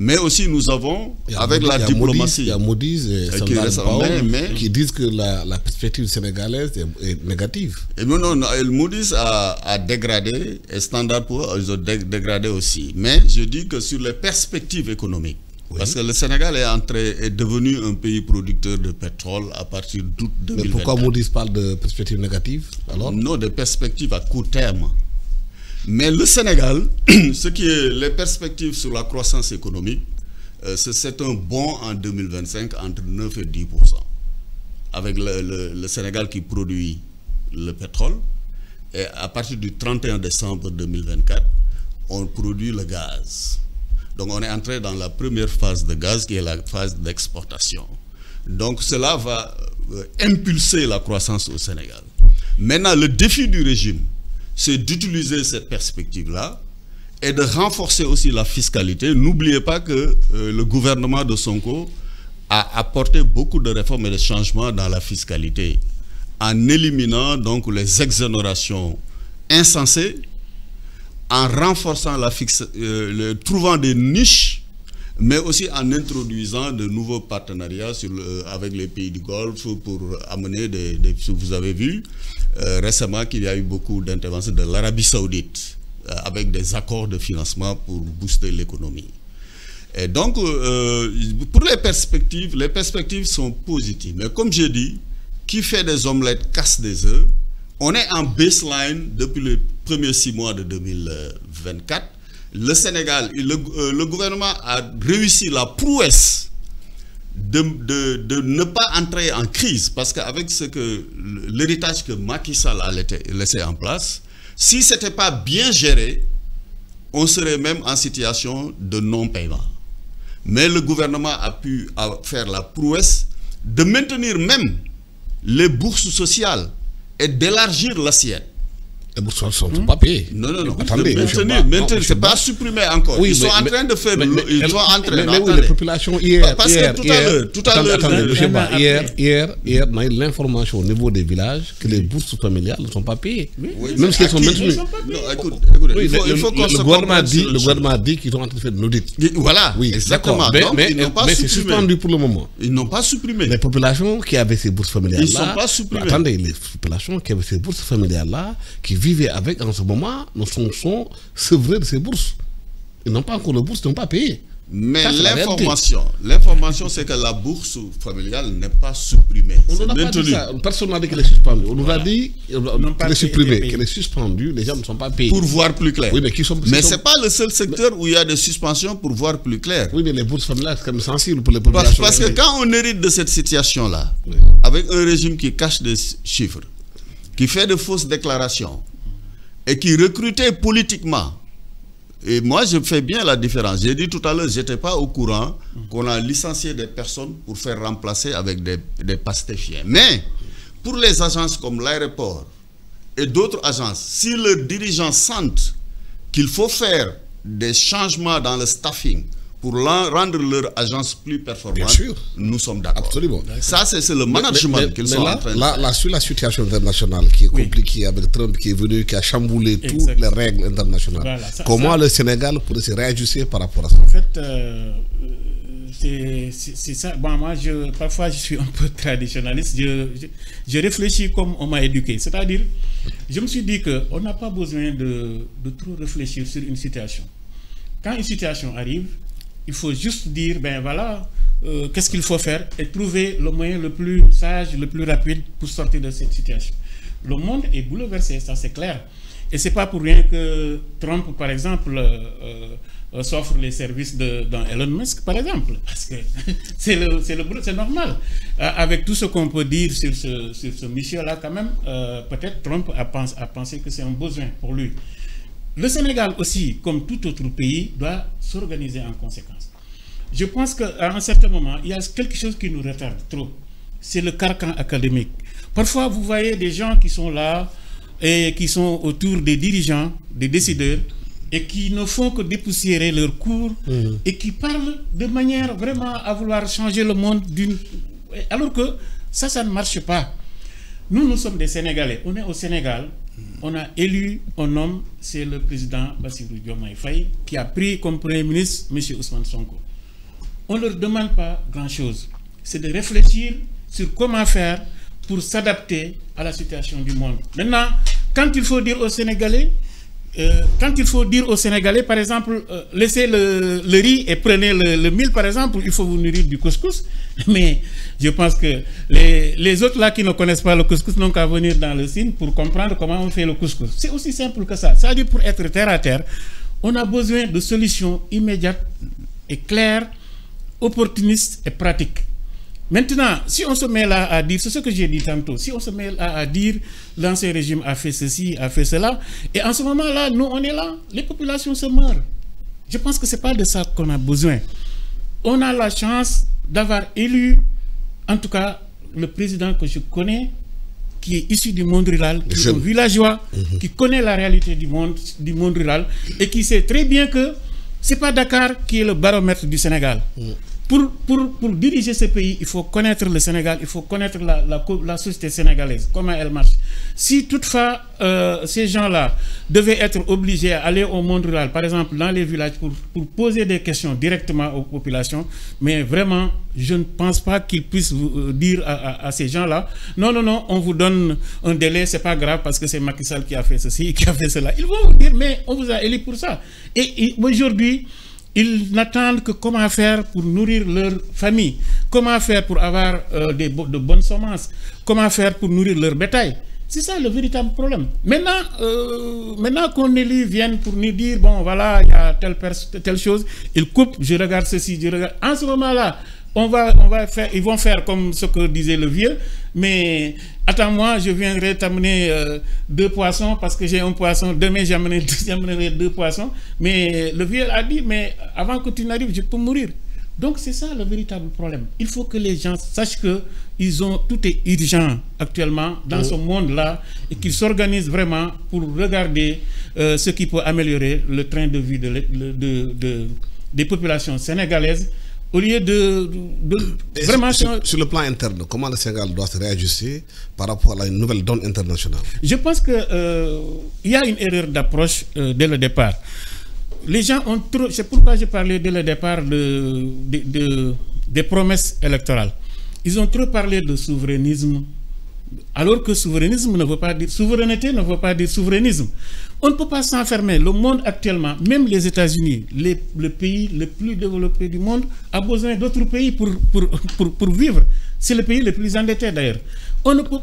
Mais aussi, nous avons, avec la diplomatie... Il y a Moody's et qui disent que la perspective sénégalaise est négative. Et non, Moody's a dégradé, et Standard Poor's ils ont dégradé aussi. Mais je dis que sur les perspectives économiques, parce que le Sénégal est devenu un pays producteur de pétrole à partir d'août 2024. Mais pourquoi Moody's parle de perspectives négatives alors? Non, de perspectives à court terme. Mais le Sénégal, ce qui est les perspectives sur la croissance économique, c'est un bond en 2025 entre 9 et 10%. Avec le Sénégal qui produit le pétrole, et à partir du 31 décembre 2024, on produit le gaz. Donc on est entré dans la première phase de gaz qui est la phase d'exportation. Donc cela va impulser la croissance au Sénégal. Maintenant, le défi du régime, c'est d'utiliser cette perspective-là et de renforcer aussi la fiscalité. N'oubliez pas que le gouvernement de Sonko a apporté beaucoup de réformes et de changements dans la fiscalité en éliminant donc les exonérations insensées, en renforçant trouvant des niches mais aussi en introduisant de nouveaux partenariats avec les pays du Golfe pour amener vous avez vu récemment qu'il y a eu beaucoup d'interventions de l'Arabie Saoudite avec des accords de financement pour booster l'économie. Et donc, pour les perspectives sont positives. Mais comme j'ai dit, qui fait des omelettes casse des œufs. On est en baseline depuis les premiers 6 mois de 2024. Le Sénégal, le gouvernement a réussi la prouesse de ne pas entrer en crise. Parce qu'avec l'héritage que Macky Sall a laissé en place, si ce n'était pas bien géré, on serait même en situation de non-paiement. Mais le gouvernement a pu faire la prouesse de maintenir même les bourses sociales et d'élargir l'assiette. Les bourses sociales ne sont pas payées. Non. Attendez, maintenir, c'est pas supprimé encore. Oui, ils sont en train de faire... Mais oui, les populations hier... Parce que tout à l'heure... Attendez, hier, on a eu l'information au niveau des villages que les bourses familiales ne sont pas payées. Oui, même si elles sont maintenues. Non, écoute, il faut qu'on se le gouvernement a dit qu'ils sont en train de faire de l'audit. Voilà, oui, exactement. Mais c'est suspendu pour le moment. Ils n'ont pas supprimé. Les populations qui avaient ces bourses familiales-là... Ils ne sont pas supprimés. Attendez, les populations qui avaient ces bourses familiales-là, qui vivaient avec en ce moment, nous sont sevrés de ces bourses. Ils n'ont pas encore de bourse, ils n'ont pas payé. Mais l'information, c'est que la bourse familiale n'est pas supprimée. On n'a pas dit ça. Personne n'a dit qu'elle est suspendue. On nous a dit qu'elle est supprimée, qu'elle est suspendue. Les gens ne sont pas payés. Pour voir plus clair. Oui, mais ce n'est pas le seul secteur où il y a des suspensions pour voir plus clair. Oui, mais les bourses familiales, c'est quand même sensible pour les populations. Parce que quand on hérite de cette situation-là, avec un régime qui cache des chiffres, qui fait de fausses déclarations, et qui recrutait politiquement. Et moi, je fais bien la différence. J'ai dit tout à l'heure, je n'étais pas au courant qu'on a licencié des personnes pour faire remplacer avec des pastéfiens. Mais, pour les agences comme l'aéroport et d'autres agences, si leurs dirigeants sentent qu'il faut faire des changements dans le staffing pour rendre leur agence plus performante, nous sommes d'accord. Absolument. Ça, c'est le management qu'ils sont en train de faire. Sur la situation internationale qui est compliquée avec Trump qui est venu, qui a chamboulé toutes les règles internationales, voilà, comment le Sénégal pourrait se réajuster par rapport à ça? En fait, c'est ça. Bon, moi, parfois, je suis un peu traditionnaliste. Je réfléchis comme on m'a éduqué. C'est-à-dire, je me suis dit qu'on n'a pas besoin de trop réfléchir sur une situation. Quand une situation arrive, il faut juste dire, ben voilà, qu'est-ce qu'il faut faire et trouver le moyen le plus sage, le plus rapide pour sortir de cette situation. Le monde est bouleversé, ça c'est clair. Et ce n'est pas pour rien que Trump, par exemple, s'offre les services d'un Elon Musk, par exemple. Parce que c'est normal. Avec tout ce qu'on peut dire sur ce monsieur-là, quand même, peut-être Trump a pensé que c'est un besoin pour lui. Le Sénégal aussi, comme tout autre pays, doit s'organiser en conséquence. Je pense qu'à un certain moment, il y a quelque chose qui nous retarde trop. C'est le carcan académique. Parfois, vous voyez des gens qui sont là et qui sont autour des dirigeants, des décideurs, et qui ne font que dépoussiérer leurs cours et qui parlent de manière vraiment à vouloir changer le monde alors que ça ne marche pas. Nous sommes des Sénégalais. On est au Sénégal. On a élu un homme, c'est le président Bassirou Diomaye Faye, qui a pris comme Premier ministre M. Ousmane Sonko. On ne leur demande pas grand-chose. C'est de réfléchir sur comment faire pour s'adapter à la situation du monde. Maintenant, quand il faut dire aux Sénégalais, par exemple, laissez le riz et prenez le mil, par exemple, il faut vous nourrir du couscous. Mais je pense que les autres là qui ne connaissent pas le couscous n'ont qu'à venir dans le Sine pour comprendre comment on fait le couscous. C'est aussi simple que ça. C'est-à-dire, pour être terre à terre, on a besoin de solutions immédiates et claires, opportunistes et pratiques. Maintenant, si on se met là à dire, c'est ce que j'ai dit tantôt, si on se met là à dire l'ancien régime a fait ceci, a fait cela, et en ce moment-là, nous on est là, les populations se meurent. Je pense que ce n'est pas de ça qu'on a besoin. On a la chance d'avoir élu, en tout cas, le président que je connais, qui est issu du monde rural, qui est un villageois, qui connaît la réalité du monde rural, et qui sait très bien que ce n'est pas Dakar qui est le baromètre du Sénégal. Pour diriger ce pays, il faut connaître le Sénégal, il faut connaître la société sénégalaise, comment elle marche. Si toutefois ces gens-là devaient être obligés à aller au monde rural, par exemple dans les villages, pour poser des questions directement aux populations, mais vraiment, je ne pense pas qu'ils puissent dire à ces gens-là, non, on vous donne un délai, c'est pas grave parce que c'est Macky Sall qui a fait ceci, qui a fait cela. Ils vont vous dire, mais on vous a élu pour ça. Et aujourd'hui, ils n'attendent que comment faire pour nourrir leur famille, comment faire pour avoir de bonnes semences, comment faire pour nourrir leur bétail. C'est ça le véritable problème. Maintenant qu'on élit vienne pour nous dire, bon voilà, il y a telle chose, ils coupent, je regarde ceci, je regarde. En ce moment-là, ils vont faire comme ce que disait le vieux, mais attends-moi, je viendrai t'amener 2 poissons parce que j'ai un poisson, demain j'amènerai 2 poissons. Mais le vieux a dit, mais avant que tu n'arrives, je peux mourir. Donc c'est ça le véritable problème. Il faut que les gens sachent que tout est urgent actuellement dans ce monde-là et qu'ils s'organisent vraiment pour regarder ce qui peut améliorer le train de vie des populations sénégalaises. Au lieu de vraiment... Sur le plan interne, comment le Sénégal doit se réajuster par rapport à la nouvelle donne internationale? Je pense qu'il y a une erreur d'approche dès le départ. Les gens ont trop... C'est pourquoi j'ai parlé dès le départ des promesses électorales. Ils ont trop parlé de souverainisme, alors que souverainisme ne veut pas dire... Souveraineté ne veut pas dire souverainisme. On ne peut pas s'enfermer. Le monde actuellement, même les États-Unis, le pays le plus développé du monde, a besoin d'autres pays pour vivre. C'est le pays le plus endetté d'ailleurs. On ne peut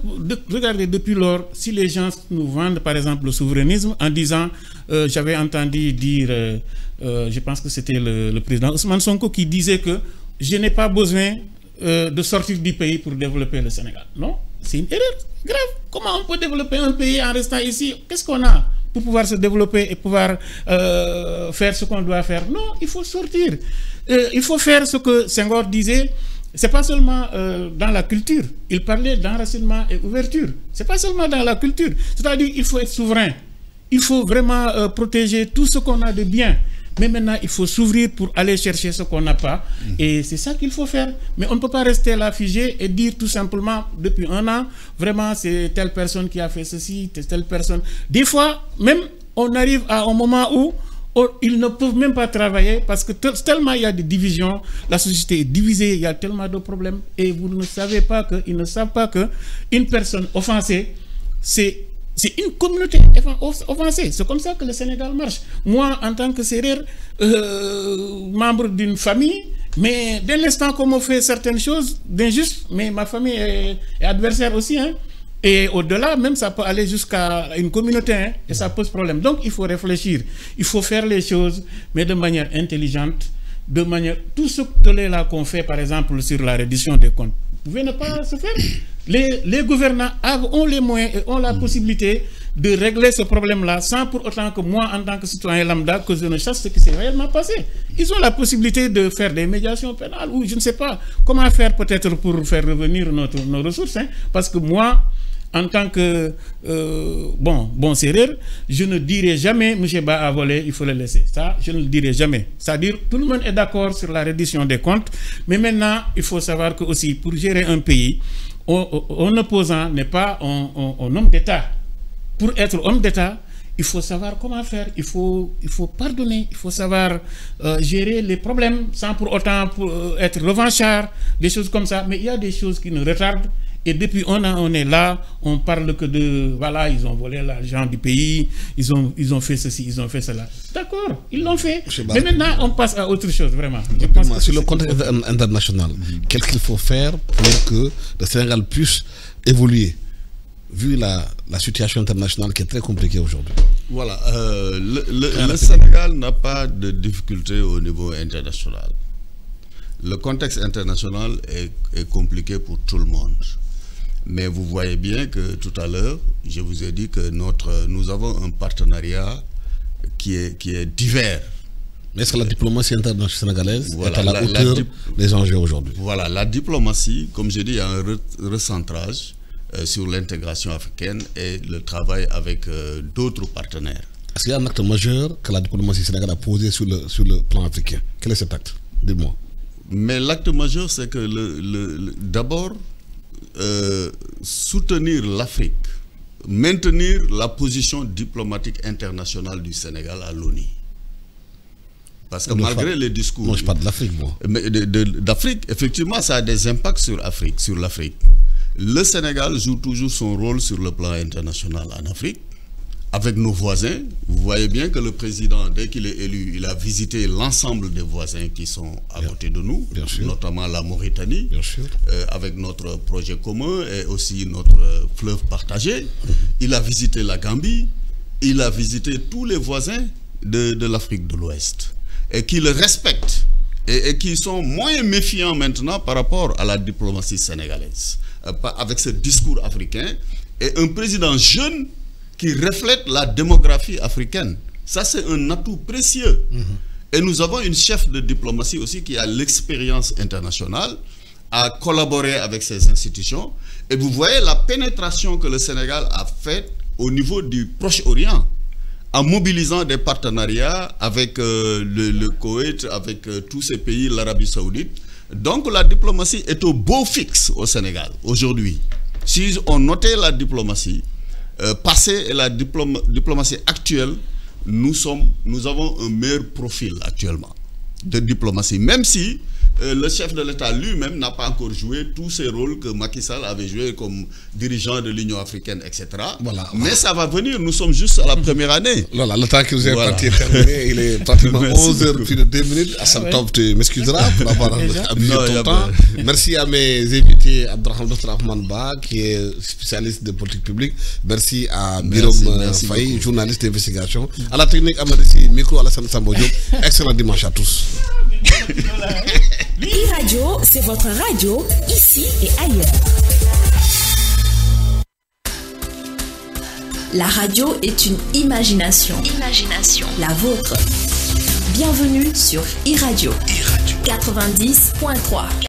regarder depuis lors si les gens nous vendent par exemple le souverainisme en disant, j'avais entendu dire, je pense que c'était le président Ousmane Sonko qui disait que je n'ai pas besoin de sortir du pays pour développer le Sénégal. Non, c'est une erreur grave. Comment on peut développer un pays en restant ici? Qu'est-ce qu'on a pour pouvoir se développer et pouvoir faire ce qu'on doit faire? Non, il faut sortir. Il faut faire ce que Senghor disait. C'est pas seulement dans la culture. Il parlait d'enracinement et ouverture. C'est pas seulement dans la culture. C'est-à-dire qu'il faut être souverain. Il faut vraiment protéger tout ce qu'on a de bien. Mais maintenant, il faut s'ouvrir pour aller chercher ce qu'on n'a pas. Et c'est ça qu'il faut faire. Mais on ne peut pas rester là figé et dire tout simplement, depuis 1 an, vraiment, c'est telle personne qui a fait ceci, telle personne. Des fois, même, on arrive à un moment où ils ne peuvent même pas travailler parce que tellement il y a des divisions, la société est divisée, il y a tellement de problèmes. Et vous ne savez pas que, ils ne savent pas qu'une personne offensée, c'est une communauté offensée. C'est comme ça que le Sénégal marche. Moi, en tant que Sérère, membre d'une famille, mais dès l'instant qu'on me fait certaines choses d'injustes, mais ma famille est adversaire aussi, hein. Et au-delà, même ça peut aller jusqu'à une communauté, hein, et ça pose problème. Donc il faut réfléchir, il faut faire les choses, mais de manière intelligente, de manière... Tout ce là qu'on fait, par exemple, sur la reddition des comptes, vous pouvez ne pas se faire. Les gouvernants ont les moyens et ont la possibilité de régler ce problème-là sans pour autant que moi, en tant que citoyen lambda, que je ne sache ce qui s'est réellement passé. Ils ont la possibilité de faire des médiations pénales ou je ne sais pas comment faire peut-être pour faire revenir nos ressources. Hein, parce que moi, en tant que bon Sérère, je ne dirai jamais M. Ba a volé, il faut le laisser. Ça, je ne le dirai jamais. C'est-à-dire, tout le monde est d'accord sur la reddition des comptes, mais maintenant, il faut savoir que aussi, pour gérer un pays, un opposant n'est pas un homme d'État. Pour être homme d'État, il faut savoir comment faire, il faut pardonner, il faut savoir gérer les problèmes sans pour autant être revanchard, des choses comme ça. Mais il y a des choses qui nous retardent. Et depuis 1 an, on est là, on parle que de... Voilà, ils ont volé l'argent du pays, ils ont fait ceci, ils ont fait cela. D'accord, ils l'ont fait. Mais maintenant, on passe à autre chose, vraiment. Je pense que sur le contexte international, qu'est-ce qu'il faut faire pour que le Sénégal puisse évoluer, vu la situation internationale qui est très compliquée aujourd'hui? Voilà, le Sénégal n'a pas de difficultés au niveau international. Le contexte international est compliqué pour tout le monde. Mais vous voyez bien que tout à l'heure, je vous ai dit que nous avons un partenariat qui est divers. Est-ce que la diplomatie internationale sénégalaise est à la hauteur des enjeux aujourd'hui? Voilà, la diplomatie, comme je dis, il y a un recentrage sur l'intégration africaine et le travail avec d'autres partenaires. Est-ce qu'il y a un acte majeur que la diplomatie sénégalaise a posé sur le plan africain? Quel est cet acte? Dis-moi. Mais l'acte majeur, c'est que d'abord, soutenir l'Afrique, maintenir la position diplomatique internationale du Sénégal à l'ONU. Parce que malgré les discours... Moi, je parle de l'Afrique, moi. D'Afrique, effectivement, ça a des impacts sur l'Afrique. Le Sénégal joue toujours son rôle sur le plan international en Afrique. Avec nos voisins, vous voyez bien que le président, dès qu'il est élu, il a visité l'ensemble des voisins qui sont à côté de nous, notamment la Mauritanie, avec notre projet commun et aussi notre fleuve partagé. Il a visité la Gambie, il a visité tous les voisins de l'Afrique de l'Ouest et qui le respectent et qui sont moins méfiants maintenant par rapport à la diplomatie sénégalaise, avec ce discours africain et un président jeune qui reflète la démographie africaine. Ça, c'est un atout précieux. Et nous avons une chef de diplomatie aussi qui a l'expérience internationale, a collaboré avec ces institutions. Et vous voyez la pénétration que le Sénégal a faite au niveau du Proche-Orient, en mobilisant des partenariats avec le Koweït, avec tous ces pays, l'Arabie Saoudite. Donc la diplomatie est au beau fixe au Sénégal aujourd'hui. Si on notait la diplomatie passée et la diplomatie actuelle, nous avons un meilleur profil actuellement de diplomatie, même si le chef de l'État lui-même n'a pas encore joué tous ces rôles que Macky Sall avait joué comme dirigeant de l'Union africaine, etc. Voilà. Mais ça va venir, nous sommes juste à la première année. Voilà, le temps que vous avez parti est terminé, il est pratiquement 11h plus de 2 minutes. Assam Top, tu m'excuseras pour avoir abusé ton temps. Merci à mes invités, Abdrahman Ba, qui est spécialiste de politique publique. Merci à Birom Faye, journaliste d'investigation. À la technique, Amadessi, micro Alassane Sambodio. Excellent dimanche à tous. E-Radio, c'est votre radio, ici et ailleurs. La radio est une imagination. La vôtre. Bienvenue sur E-Radio. 90.3.